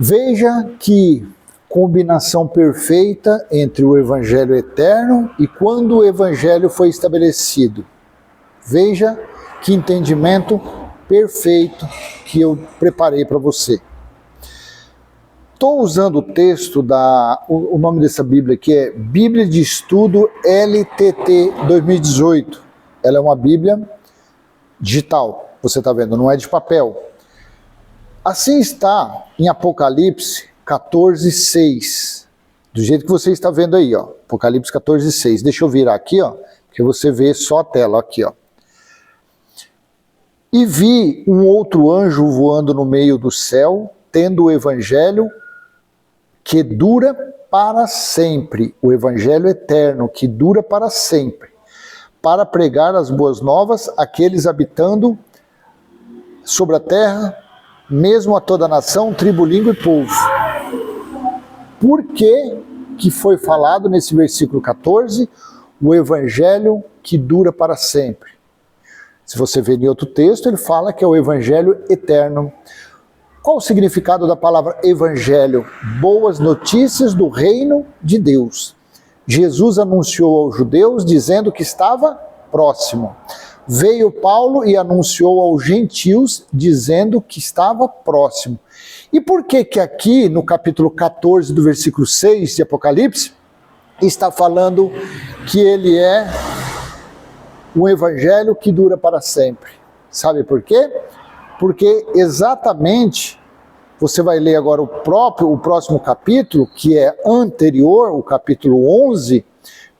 Veja que combinação perfeita entre o Evangelho eterno e quando o Evangelho foi estabelecido. Veja que entendimento perfeito que eu preparei para você. Estou usando o texto, o nome dessa Bíblia aqui é Bíblia de Estudo LTT 2018. Ela é uma Bíblia digital, você está vendo, não é de papel. Assim está em Apocalipse 14:6, do jeito que você está vendo aí, ó, Apocalipse 14:6. Deixa eu virar aqui, ó, que você vê só a tela aqui, ó. E vi um outro anjo voando no meio do céu, tendo o evangelho que dura para sempre, o evangelho eterno que dura para sempre, para pregar as boas novas àqueles habitando sobre a terra, mesmo a toda nação, tribo, língua e povo. Por que foi falado nesse versículo 14, o evangelho que dura para sempre? Se você ver em outro texto, ele fala que é o evangelho eterno. Qual o significado da palavra evangelho? Boas notícias do reino de Deus. Jesus anunciou aos judeus dizendo que estava próximo. Veio Paulo e anunciou aos gentios dizendo que estava próximo. E por que aqui no capítulo 14 do versículo 6 de Apocalipse está falando que ele é um evangelho que dura para sempre? Sabe por quê? Porque exatamente, você vai ler agora o próximo capítulo, que é anterior, o capítulo 11,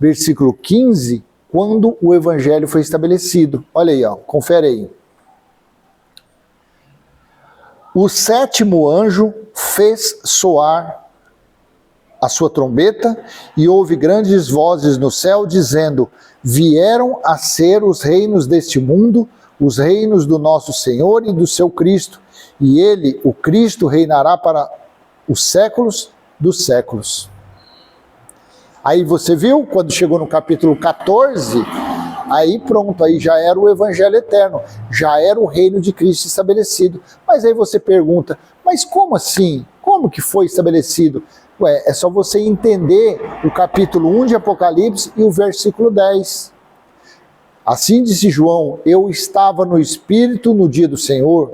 versículo 15, quando o evangelho foi estabelecido. Olha aí, ó, confere aí. O sétimo anjo fez soar a sua trombeta e houve grandes vozes no céu dizendo: vieram a ser os reinos deste mundo, os reinos do nosso Senhor e do seu Cristo, e ele, o Cristo, reinará para os séculos dos séculos. Aí você viu, quando chegou no capítulo 14, aí pronto, aí já era o evangelho eterno, já era o reino de Cristo estabelecido. Mas aí você pergunta, mas como assim? Como que foi estabelecido? Ué, é só você entender o capítulo 1 de Apocalipse e o versículo 10. Assim disse João: eu estava no Espírito no dia do Senhor,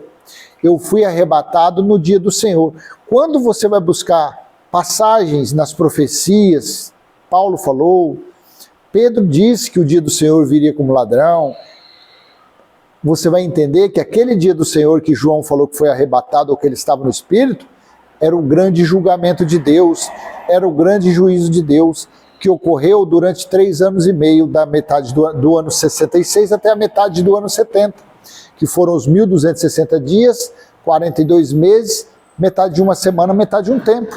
eu fui arrebatado no dia do Senhor. Quando você vai buscar passagens nas profecias, Paulo falou, Pedro disse que o dia do Senhor viria como ladrão, você vai entender que aquele dia do Senhor que João falou que foi arrebatado ou que ele estava no Espírito, era o grande julgamento de Deus, era o grande juízo de Deus, que ocorreu durante 3 anos e meio, da metade do ano 66 até a metade do ano 70, que foram os 1260 dias, 42 meses, metade de uma semana, metade de um tempo.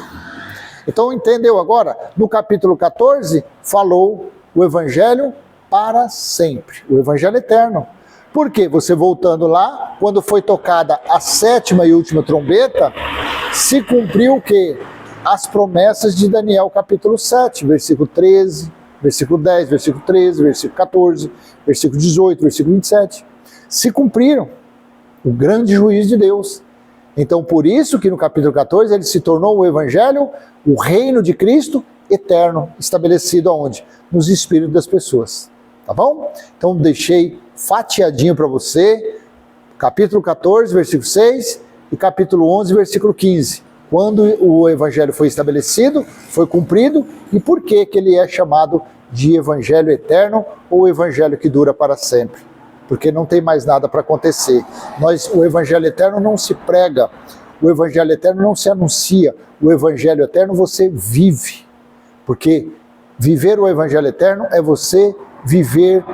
Então entendeu agora? No capítulo 14, falou o evangelho para sempre, o evangelho eterno. Por quê? Você voltando lá, quando foi tocada a 7ª e última trombeta, se cumpriu o quê? As promessas de Daniel capítulo 7, versículo 13, versículo 10, versículo 13, versículo 14, versículo 18, versículo 27. Se cumpriram. O grande juízo de Deus. Então, por isso que no capítulo 14 ele se tornou o evangelho, o reino de Cristo eterno, estabelecido aonde? Nos espíritos das pessoas. Tá bom? Então, deixei fatiadinho para você, capítulo 14, versículo 6 e capítulo 11, versículo 15. Quando o evangelho foi estabelecido, foi cumprido, e por que ele é chamado de evangelho eterno ou evangelho que dura para sempre? Porque não tem mais nada para acontecer. O evangelho eterno não se prega, o evangelho eterno não se anuncia, o evangelho eterno você vive. Porque viver o evangelho eterno é você viver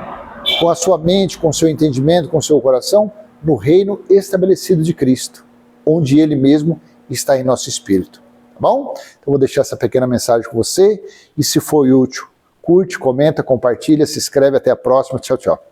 com a sua mente, com o seu entendimento, com o seu coração, no reino estabelecido de Cristo, onde ele mesmo está em nosso espírito. Tá bom? Então vou deixar essa pequena mensagem com você, e se foi útil, curte, comenta, compartilha, se inscreve. Até a próxima. Tchau, tchau.